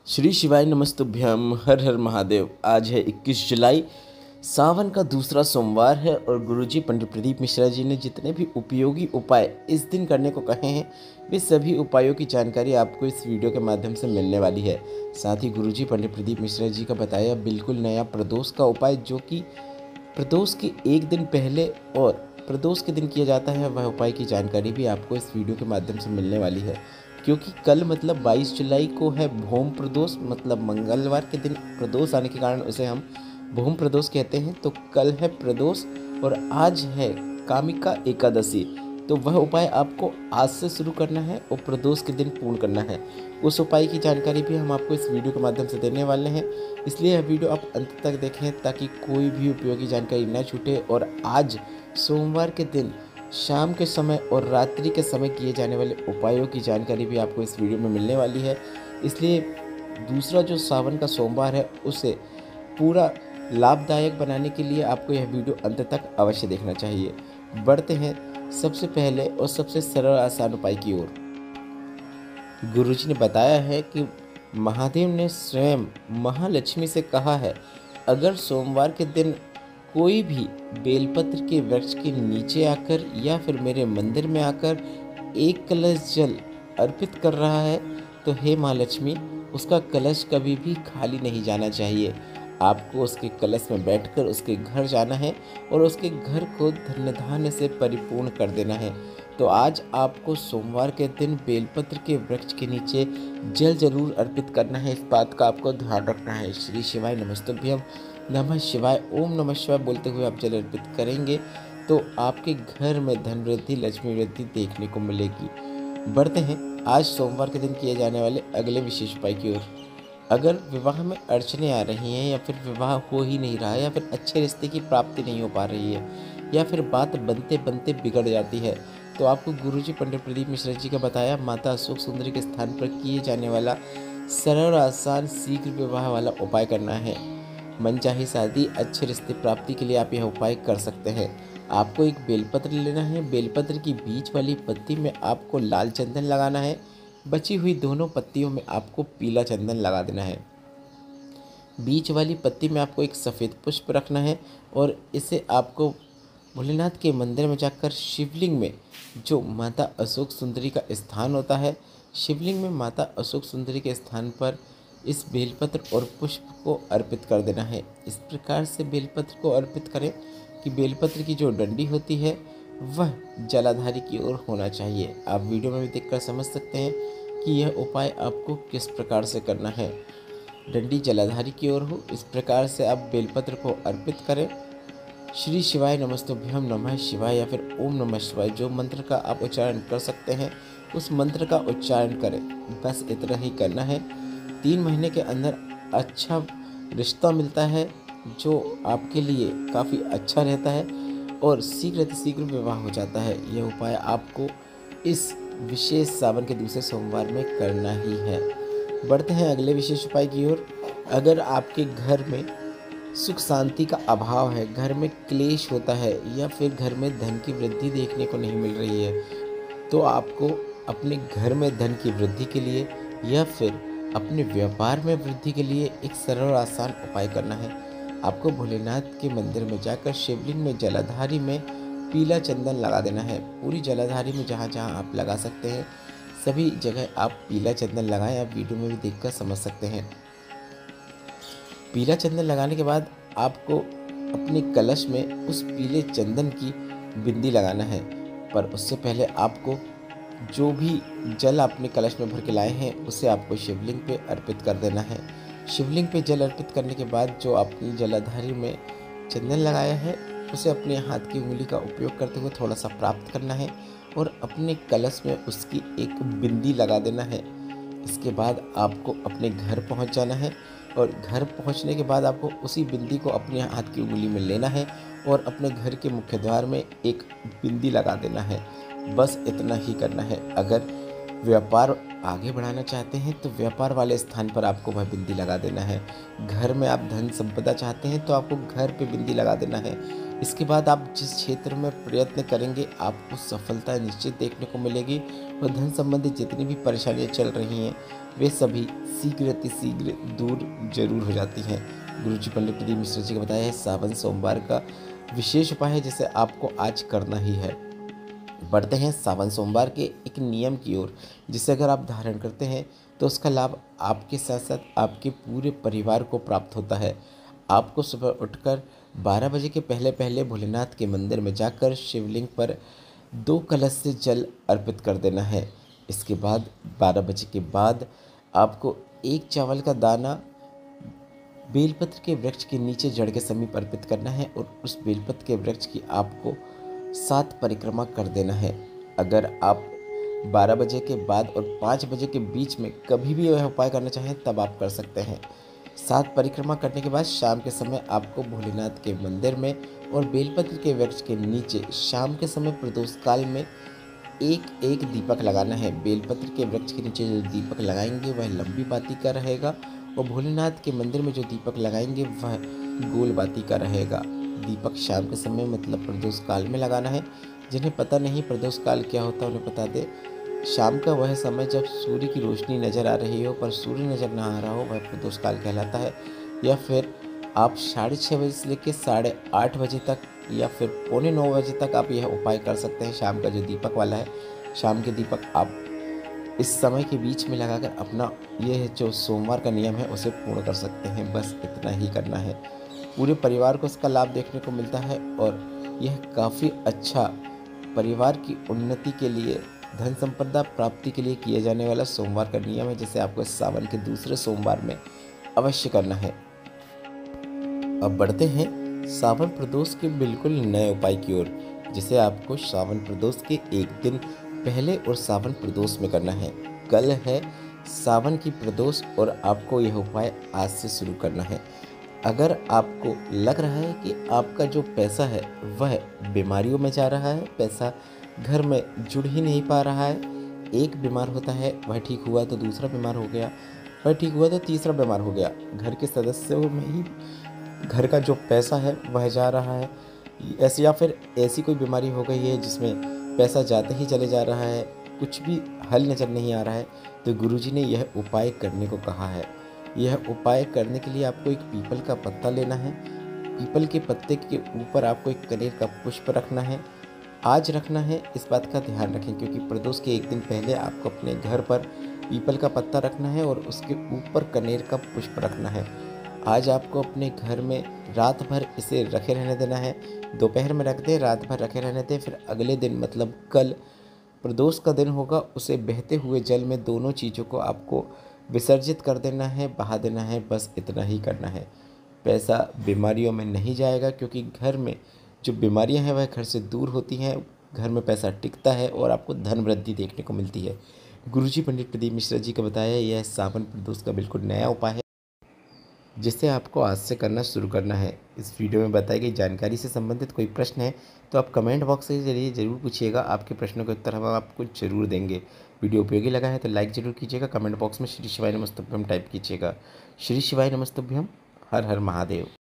श्री शिवाय नमस्तुभ्यम। हर हर महादेव। आज है 21 जुलाई, सावन का दूसरा सोमवार है और गुरुजी पंडित प्रदीप मिश्रा जी ने जितने भी उपयोगी उपाय इस दिन करने को कहे हैं वे सभी उपायों की जानकारी आपको इस वीडियो के माध्यम से मिलने वाली है। साथ ही गुरुजी पंडित प्रदीप मिश्रा जी का बताया बिल्कुल नया प्रदोष का उपाय, जो कि प्रदोष के एक दिन पहले और प्रदोष के दिन किया जाता है, वह उपाय की जानकारी भी आपको इस वीडियो के माध्यम से मिलने वाली है। क्योंकि कल मतलब 22 जुलाई को है भौम प्रदोष, मतलब मंगलवार के दिन प्रदोष आने के कारण उसे हम भौम प्रदोष कहते हैं। तो कल है प्रदोष और आज है कामिका एकादशी। तो वह उपाय आपको आज से शुरू करना है और प्रदोष के दिन पूर्ण करना है। उस उपाय की जानकारी भी हम आपको इस वीडियो के माध्यम से देने वाले हैं, इसलिए यह वीडियो आप अंत तक देखें ताकि कोई भी उपयोगी जानकारी न छूटे। और आज सोमवार के दिन शाम के समय और रात्रि के समय किए जाने वाले उपायों की जानकारी भी आपको इस वीडियो में मिलने वाली है। इसलिए दूसरा जो सावन का सोमवार है उसे पूरा लाभदायक बनाने के लिए आपको यह वीडियो अंत तक अवश्य देखना चाहिए। बढ़ते हैं सबसे पहले और सबसे सरल आसान उपाय की ओर। गुरुजी ने बताया है कि महादेव ने स्वयं महालक्ष्मी से कहा है, अगर सोमवार के दिन कोई भी बेलपत्र के वृक्ष के नीचे आकर या फिर मेरे मंदिर में आकर एक कलश जल अर्पित कर रहा है तो हे माँ लक्ष्मी, उसका कलश कभी भी खाली नहीं जाना चाहिए। आपको उसके कलश में बैठकर उसके घर जाना है और उसके घर को धन्य धान्य से परिपूर्ण कर देना है। तो आज आपको सोमवार के दिन बेलपत्र के वृक्ष के नीचे जल जरूर अर्पित करना है। इस बात का आपको ध्यान रखना है। श्री शिवाय नमस्तुभ्यम, नमः शिवाय, ओम नमः शिवाय बोलते हुए आप जल अर्पित करेंगे तो आपके घर में धन वृद्धि, लक्ष्मी वृद्धि देखने को मिलेगी। बढ़ते हैं आज सोमवार के दिन किए जाने वाले अगले विशेष उपाय की ओर। अगर विवाह में अड़चने आ रही हैं या फिर विवाह हो ही नहीं रहा है या फिर अच्छे रिश्ते की प्राप्ति नहीं हो पा रही है या फिर बात बनते बनते बिगड़ जाती है, तो आपको गुरुजी पंडित प्रदीप मिश्रा जी का बताया माता अशोक सुंदरी के स्थान पर किए जाने वाला सरल आसान शीघ्र विवाह वाला उपाय करना है। मनचाही शादी, अच्छे रिश्ते प्राप्ति के लिए आप यह उपाय कर सकते हैं। आपको एक बेलपत्र लेना है। बेलपत्र की बीच वाली पत्ती में आपको लाल चंदन लगाना है। बची हुई दोनों पत्तियों में आपको पीला चंदन लगा देना है। बीच वाली पत्ती में आपको एक सफ़ेद पुष्प रखना है और इसे आपको भोलेनाथ के मंदिर में जाकर शिवलिंग में, जो माता अशोक सुंदरी का स्थान होता है, शिवलिंग में माता अशोक सुंदरी के स्थान पर इस बेलपत्र और पुष्प को अर्पित कर देना है। इस प्रकार से बेलपत्र को अर्पित करें कि बेलपत्र की जो डंडी होती है वह जलाधारी की ओर होना चाहिए। आप वीडियो में भी देखकर समझ सकते हैं कि यह उपाय आपको किस प्रकार से करना है। डंडी जलाधारी की ओर हो, इस प्रकार से आप बेलपत्र को अर्पित करें। श्री शिवाय नमस्तुभ्यम, नमः शिवाय या फिर ओम नमः शिवाय, जो मंत्र का आप उच्चारण कर सकते हैं उस मंत्र का उच्चारण करें। बस इतना ही करना है। 3 महीने के अंदर अच्छा रिश्ता मिलता है जो आपके लिए काफ़ी अच्छा रहता है और शीघ्र विवाह हो जाता है। यह उपाय आपको इस विशेष सावन के दूसरे सोमवार में करना ही है। बढ़ते हैं अगले विशेष उपाय की ओर। अगर आपके घर में सुख शांति का अभाव है, घर में क्लेश होता है या फिर घर में धन की वृद्धि देखने को नहीं मिल रही है, तो आपको अपने घर में धन की वृद्धि के लिए या फिर अपने व्यापार में वृद्धि के लिए एक सरल आसान उपाय करना है। आपको भोलेनाथ के मंदिर में जाकर शिवलिंग में जलाधारी में पीला चंदन लगा देना है। पूरी जलाधारी में जहाँ जहाँ आप लगा सकते हैं सभी जगह आप पीला चंदन लगाएं। आप वीडियो में भी देखकर समझ सकते हैं। पीला चंदन लगाने के बाद आपको अपने कलश में उस पीले चंदन की बिंदी लगाना है। पर उससे पहले आपको जो भी जल आपने कलश में भर के लाए हैं उसे आपको शिवलिंग पे अर्पित कर देना है। शिवलिंग पे जल अर्पित करने के बाद जो आपने जलाधारी में चंदन लगाया है उसे अपने हाथ की उंगली का उपयोग करते हुए थोड़ा सा प्राप्त करना है और अपने कलश में उसकी एक बिंदी लगा देना है। इसके बाद आपको अपने घर पहुंच जाना है और घर पहुंचने के बाद आपको उसी बिंदी को अपने हाथ की उंगली में लेना है और अपने घर के मुख्य द्वार में एक बिंदी लगा देना है। बस इतना ही करना है। अगर व्यापार आगे बढ़ाना चाहते हैं तो व्यापार वाले स्थान पर आपको वह बिंदी लगा देना है। घर में आप धन संपदा चाहते हैं तो आपको घर पे बिंदी लगा देना है। इसके बाद आप जिस क्षेत्र में प्रयत्न करेंगे आपको सफलता निश्चित देखने को मिलेगी और धन संबंधी जितनी भी परेशानियां चल रही हैं वे सभी शीघ्र अतिशीघ्र दूर जरूर हो जाती हैं। गुरुजी पंडित प्रदीप मिश्रा जी का बताया है सावन सोमवार का विशेष उपाय है जिसे आपको आज करना ही है। बढ़ते हैं सावन सोमवार के एक नियम की ओर, जिसे अगर आप धारण करते हैं तो उसका लाभ आपके साथ साथ आपके पूरे परिवार को प्राप्त होता है। आपको सुबह उठकर 12 बजे के पहले पहले भोलेनाथ के मंदिर में जाकर शिवलिंग पर 2 कलश से जल अर्पित कर देना है। इसके बाद 12 बजे के बाद आपको एक चावल का दाना बेलपत्र के वृक्ष के नीचे जड़ के समीप अर्पित करना है और उस बेलपत्र के वृक्ष की आपको 7 परिक्रमा कर देना है। अगर आप 12 बजे के बाद और 5 बजे के बीच में कभी भी यह उपाय करना चाहें तब आप कर सकते हैं। 7 परिक्रमा करने के बाद शाम के समय आपको भोलेनाथ के मंदिर में और बेलपत्र के वृक्ष के नीचे शाम के समय प्रदोष काल में एक एक दीपक लगाना है। बेलपत्र के वृक्ष के नीचे जो दीपक लगाएंगे वह लंबी बाती का रहेगा और भोलेनाथ के मंदिर में जो दीपक लगाएंगे वह गोल बाती का रहेगा। दीपक शाम के समय मतलब प्रदोष काल में लगाना है। जिन्हें पता नहीं प्रदोष काल क्या होता है उन्हें बता दे, शाम का वह समय जब सूर्य की रोशनी नज़र आ रही हो पर सूर्य नज़र ना आ रहा हो वह प्रदोष काल कहलाता है। या फिर आप 6:30 बजे से लेकर 8:30 बजे तक या फिर 8:45 बजे तक आप यह उपाय कर सकते हैं। शाम का जो दीपक वाला है, शाम के दीपक आप इस समय के बीच में लगाकर अपना यह जो सोमवार का नियम है उसे पूर्ण कर सकते हैं। बस इतना ही करना है। पूरे परिवार को इसका लाभ देखने को मिलता है और यह काफ़ी अच्छा परिवार की उन्नति के लिए, धन संपदा प्राप्ति के लिए किया जाने वाला सोमवार का नियम है, जिसे आपको सावन के दूसरे सोमवार में अवश्य करना है। अब बढ़ते हैं सावन प्रदोष के बिल्कुल नए उपाय की ओर, जिसे आपको सावन प्रदोष के एक दिन पहले और सावन प्रदोष में करना है। कल है सावन की प्रदोष और आपको यह उपाय आज से शुरू करना है। अगर आपको लग रहा है कि आपका जो पैसा है वह बीमारियों में जा रहा है, पैसा घर में जुड़ ही नहीं पा रहा है, एक बीमार होता है वह ठीक हुआ तो दूसरा बीमार हो गया, वह ठीक हुआ तो तीसरा बीमार हो गया, घर के सदस्यों में ही घर का जो पैसा है वह जा रहा है, ऐसी या फिर ऐसी कोई बीमारी हो गई है जिसमें पैसा जाते ही चले जा रहा है, कुछ भी हल नज़र नहीं आ रहा है, तो गुरुजी ने यह उपाय करने को कहा है। यह उपाय करने के लिए आपको एक पीपल का पत्ता लेना है। पीपल के पत्ते के ऊपर आपको एक कनेर का पुष्प रखना है। आज रखना है, इस बात का ध्यान रखें क्योंकि प्रदोष के एक दिन पहले आपको अपने घर पर पीपल का पत्ता रखना है और उसके ऊपर कनेर का पुष्प रखना है। आज आपको अपने घर में रात भर इसे रखे रहने देना है। दोपहर में रख दें, रात भर रखे रहने दें, फिर अगले दिन मतलब कल प्रदोष का दिन होगा उसे बहते हुए जल में दोनों चीज़ों को आपको विसर्जित कर देना है, बहा देना है। बस इतना ही करना है। पैसा बीमारियों में नहीं जाएगा क्योंकि घर में जो बीमारियां हैं वह घर से दूर होती हैं, घर में पैसा टिकता है और आपको धन वृद्धि देखने को मिलती है। गुरुजी पंडित प्रदीप मिश्रा जी का बताया यह सावन प्रदोष का बिल्कुल नया उपाय है जिसे आपको आज से करना शुरू करना है। इस वीडियो में बताई गई जानकारी से संबंधित कोई प्रश्न है तो आप कमेंट बॉक्स के जरिए ज़रूर पूछिएगा। आपके प्रश्नों के उत्तर हम आपको ज़रूर देंगे। वीडियो उपयोगी लगा है तो लाइक ज़रूर कीजिएगा। कमेंट बॉक्स में श्री शिवाय नमस्तुभ्यम टाइप कीजिएगा। श्री शिवाय नमस्तुभ्यम। हर हर महादेव।